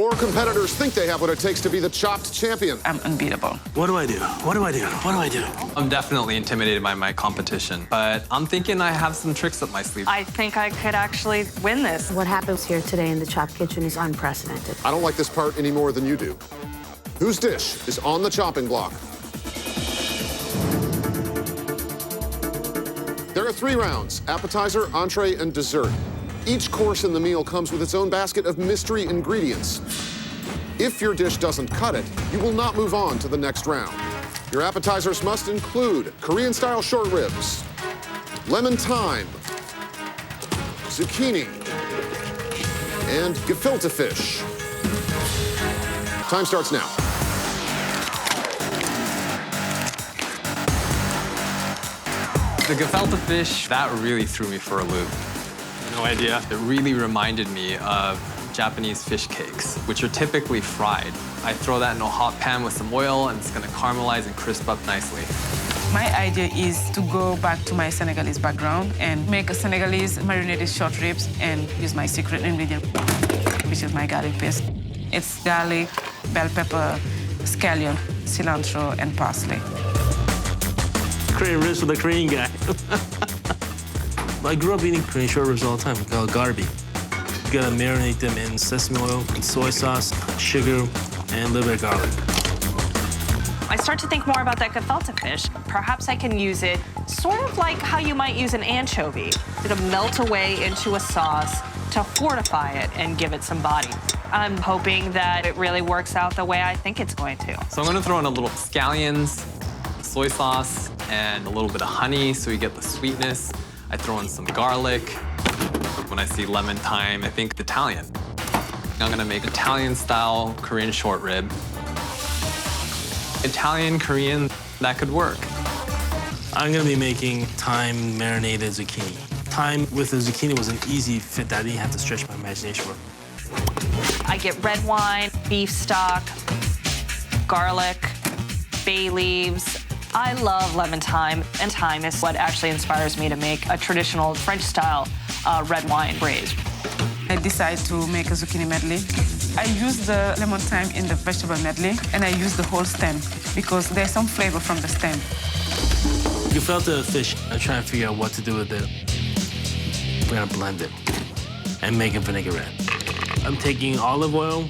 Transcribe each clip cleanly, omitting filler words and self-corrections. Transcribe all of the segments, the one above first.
Your competitors think they have what it takes to be the chopped champion. I'm unbeatable. What do I do? What do I do? What do I do? I'm definitely intimidated by my competition, but I'm thinking I have some tricks up my sleeve. I think I could actually win this. What happens here today in the Chop Kitchen is unprecedented. I don't like this part any more than you do. Whose dish is on the chopping block? There are 3 rounds: appetizer, entree, and dessert. Each course in the meal comes with its own basket of mystery ingredients. If your dish doesn't cut it, you will not move on to the next round. Your appetizers must include Korean-style short ribs, lemon thyme, zucchini, and gefilte fish. Time starts now. The gefilte fish, that really threw me for a loop. No idea. It really reminded me of Japanese fish cakes, which are typically fried. I throw that in a hot pan with some oil, and it's gonna caramelize and crisp up nicely. My idea is to go back to my Senegalese background and make a Senegalese marinated short ribs and use my secret ingredient, which is my garlic paste. It's garlic, bell pepper, scallion, cilantro, and parsley. Korean ribs for the Korean guy. I grew up eating Korean short ribs all the time, called garbi. You gotta marinate them in sesame oil, and soy sauce, sugar, and a little bit of garlic. I start to think more about that gefilte fish. Perhaps I can use it sort of like how you might use an anchovy. It'll melt away into a sauce to fortify it and give it some body. I'm hoping that it really works out the way I think it's going to. So I'm gonna throw in a little scallions, soy sauce, and a little bit of honey so you get the sweetness. I throw in some garlic. When I see lemon thyme, I think Italian. I'm gonna make Italian-style Korean short rib. Italian, Korean, that could work. I'm gonna be making thyme-marinated zucchini. Thyme with the zucchini was an easy fit that I didn't have to stretch my imagination for. I get red wine, beef stock, garlic, bay leaves. I love lemon thyme, and thyme is what actually inspires me to make a traditional French-style red wine braise. I decided to make a zucchini medley. I use the lemon thyme in the vegetable medley, and I use the whole stem because there's some flavor from the stem. Gefilte fish, I'm trying to figure out what to do with it. We're gonna blend it and make a vinaigrette. I'm taking olive oil,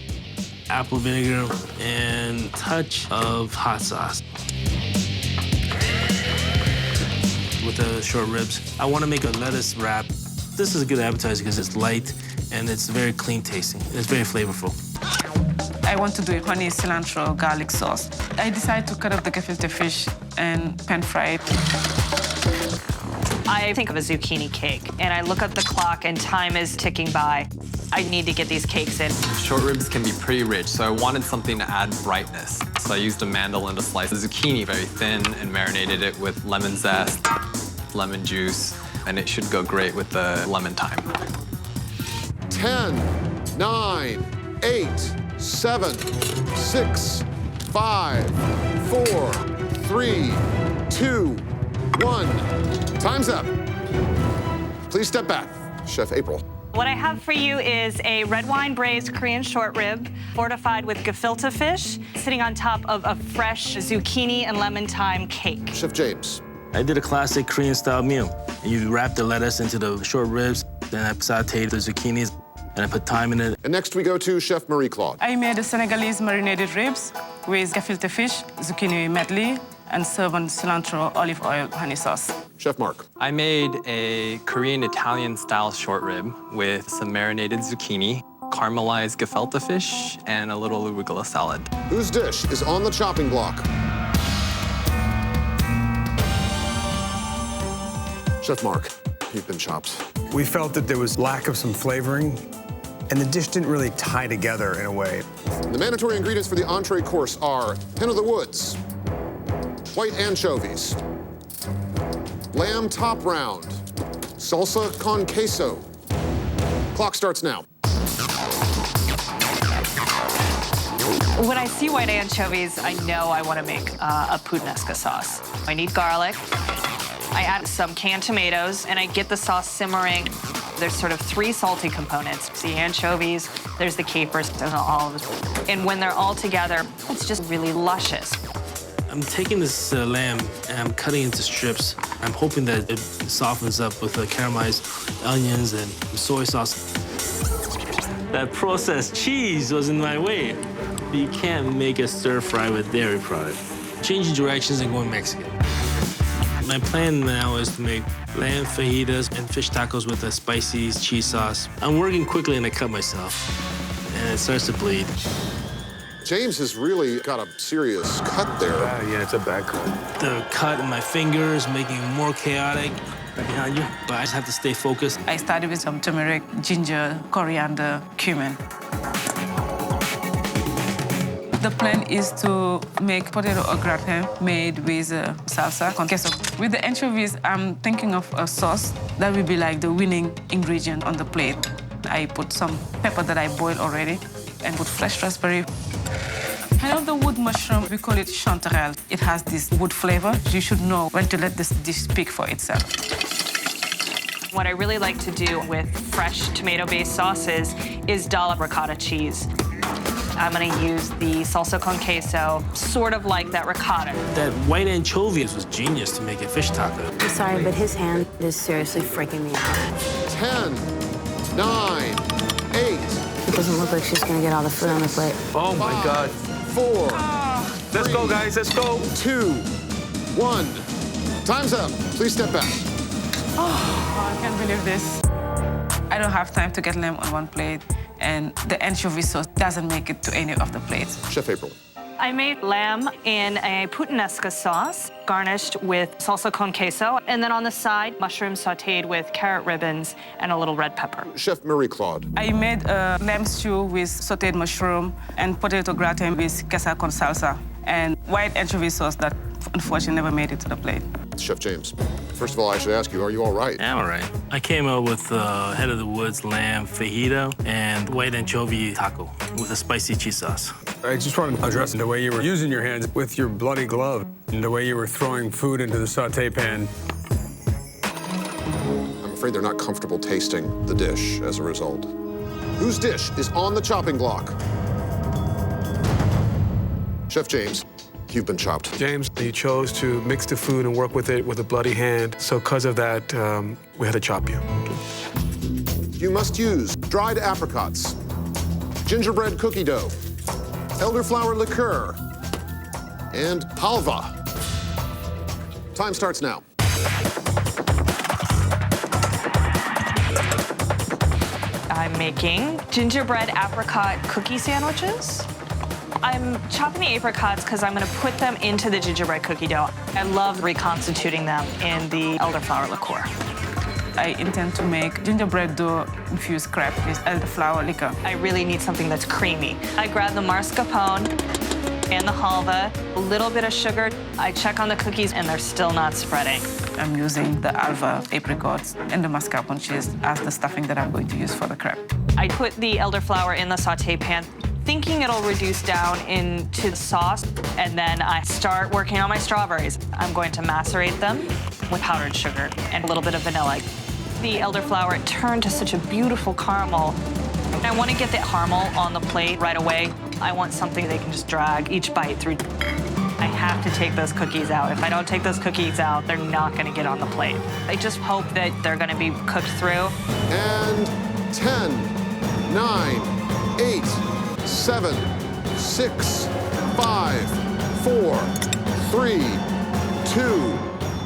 apple vinegar, and a touch of hot sauce. With the short ribs, I want to make a lettuce wrap. This is a good appetizer because it's light and it's very clean tasting. It's very flavorful. I want to do a honey, cilantro, garlic sauce. I decided to cut up the gefilte fish and pan fry it. I think of a zucchini cake, and I look at the clock, and time is ticking by. I need to get these cakes in. Short ribs can be pretty rich, so I wanted something to add brightness. So I used a mandolin to slice the zucchini very thin and marinated it with lemon zest, lemon juice, and it should go great with the lemon thyme. 10, 9, 8, 7, 6, 5, 4, 3, 2, 1. Time's up. Please step back. Chef April. What I have for you is a red wine braised Korean short rib fortified with gefilte fish sitting on top of a fresh zucchini and lemon thyme cake. Chef James. I did a classic Korean-style meal. You wrap the lettuce into the short ribs, then I sauteed the zucchinis, and I put thyme in it. And next we go to Chef Marie-Claude. I made a Senegalese marinated ribs with gefilte fish, zucchini medley, and serve on cilantro, olive oil, honey sauce. Chef Mark. I made a Korean-Italian-style short rib with some marinated zucchini, caramelized gefilte fish, and a little arugula salad. Whose dish is on the chopping block? Chef Mark, you've been chopped. We felt that there was lack of some flavoring, and the dish didn't really tie together in a way. The mandatory ingredients for the entree course are hen-of-the-woods, white anchovies, lamb top round, salsa con queso. Clock starts now. When I see white anchovies, I know I want to make a puttanesca sauce. I need garlic. I add some canned tomatoes, and I get the sauce simmering There's sort of three salty components. It's the anchovies, there's the capers, and the olives. And when they're all together, it's just really luscious. I'm taking this lamb and I'm cutting into strips. I'm hoping that it softens up with the caramelized onions and soy sauce. That processed cheese was in my way. You can't make a stir fry with dairy product. Changing directions and going Mexican. My plan now is to make lamb fajitas and fish tacos with a spicy cheese sauce. I'm working quickly and I cut myself, and it starts to bleed. James has really got a serious cut there. Yeah, it's a bad cut. The cut in my fingers, making it more chaotic behind you, but I just have to stay focused. I started with some turmeric, ginger, coriander, cumin. The plan is to make potato au gratin made with salsa con queso. With the anchovies, I'm thinking of a sauce that will be like the winning ingredient on the plate. I put some pepper that I boiled already and put fresh raspberry. Hen-of-the-woods mushroom, we call it chanterelle. It has this wood flavor. You should know when to let this dish speak for itself. What I really like to do with fresh tomato-based sauces is dollop ricotta cheese. I'm gonna use the salsa con queso, sort of like that ricotta. That white anchovies was genius to make a fish taco. I'm sorry, but his hand is seriously freaking me out. 10, 9, 8, It doesn't look like she's gonna get all the food on the plate. Oh my God. 4, Let's go, guys, let's go. 2, 1. Time's up. Please step back. Oh, I can't believe this. I don't have time to get lamb on one plate, and the anchovy sauce doesn't make it to any of the plates. Chef April. I made lamb in a puttanesca sauce, garnished with salsa con queso, and then on the side, mushrooms sautéed with carrot ribbons and a little red pepper. Chef Marie-Claude. I made a lamb stew with sautéed mushroom and potato gratin with queso con salsa and white anchovy sauce that unfortunately never made it to the plate. Chef James. First of all, I should ask you, are you all right? I'm all right. I came up with hen-of-the-woods lamb fajita and white anchovy taco with a spicy cheese sauce. I just want to address the way you were using your hands with your bloody glove and the way you were throwing food into the sauté pan. I'm afraid they're not comfortable tasting the dish as a result. Whose dish is on the chopping block? Chef James, you've been chopped. James, you chose to mix the food and work with it with a bloody hand. So because of that, we had to chop you. You must use dried apricots, gingerbread cookie dough, elderflower liqueur, and halva. Time starts now. I'm making gingerbread apricot cookie sandwiches. I'm chopping the apricots because I'm going to put them into the gingerbread cookie dough. I love reconstituting them in the elderflower liqueur. I intend to make gingerbread dough-infused crepe with elderflower liqueur. I really need something that's creamy. I grab the mascarpone and the halva, a little bit of sugar. I check on the cookies and they're still not spreading. I'm using the alva apricots and the mascarpone cheese as the stuffing that I'm going to use for the crepe. I put the elderflower in the sauté pan, thinking it'll reduce down into the sauce, and then I start working on my strawberries. I'm going to macerate them with powdered sugar and a little bit of vanilla. The elderflower turned to such a beautiful caramel. I want to get the caramel on the plate right away. I want something they can just drag each bite through. I have to take those cookies out. If I don't take those cookies out, they're not going to get on the plate. I just hope that they're going to be cooked through. And 10, 9, 8, 7, 6, 5, 4, 3, 2,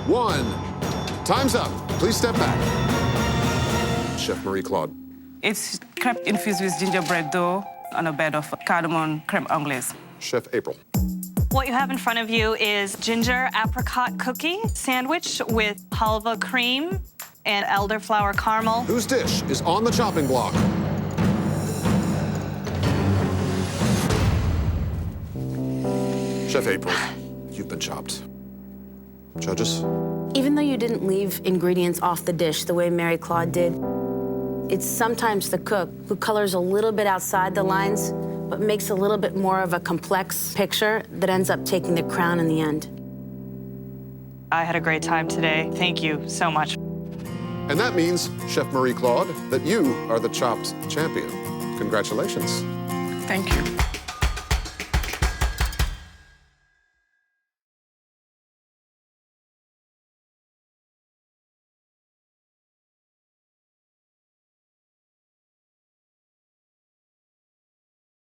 1. Time's up. Please step back. Chef Marie-Claude. It's crepe infused with gingerbread dough on a bed of cardamom creme anglaise. Chef April. What you have in front of you is ginger apricot cookie sandwich with halva cream and elderflower caramel. Whose dish is on the chopping block? Chef April, you've been chopped. Judges? Even though you didn't leave ingredients off the dish the way Mary Claude did, it's sometimes the cook who colors a little bit outside the lines, but makes a little bit more of a complex picture that ends up taking the crown in the end. I had a great time today. Thank you so much. And that means, Chef Marie-Claude, that you are the chopped champion. Congratulations. Thank you.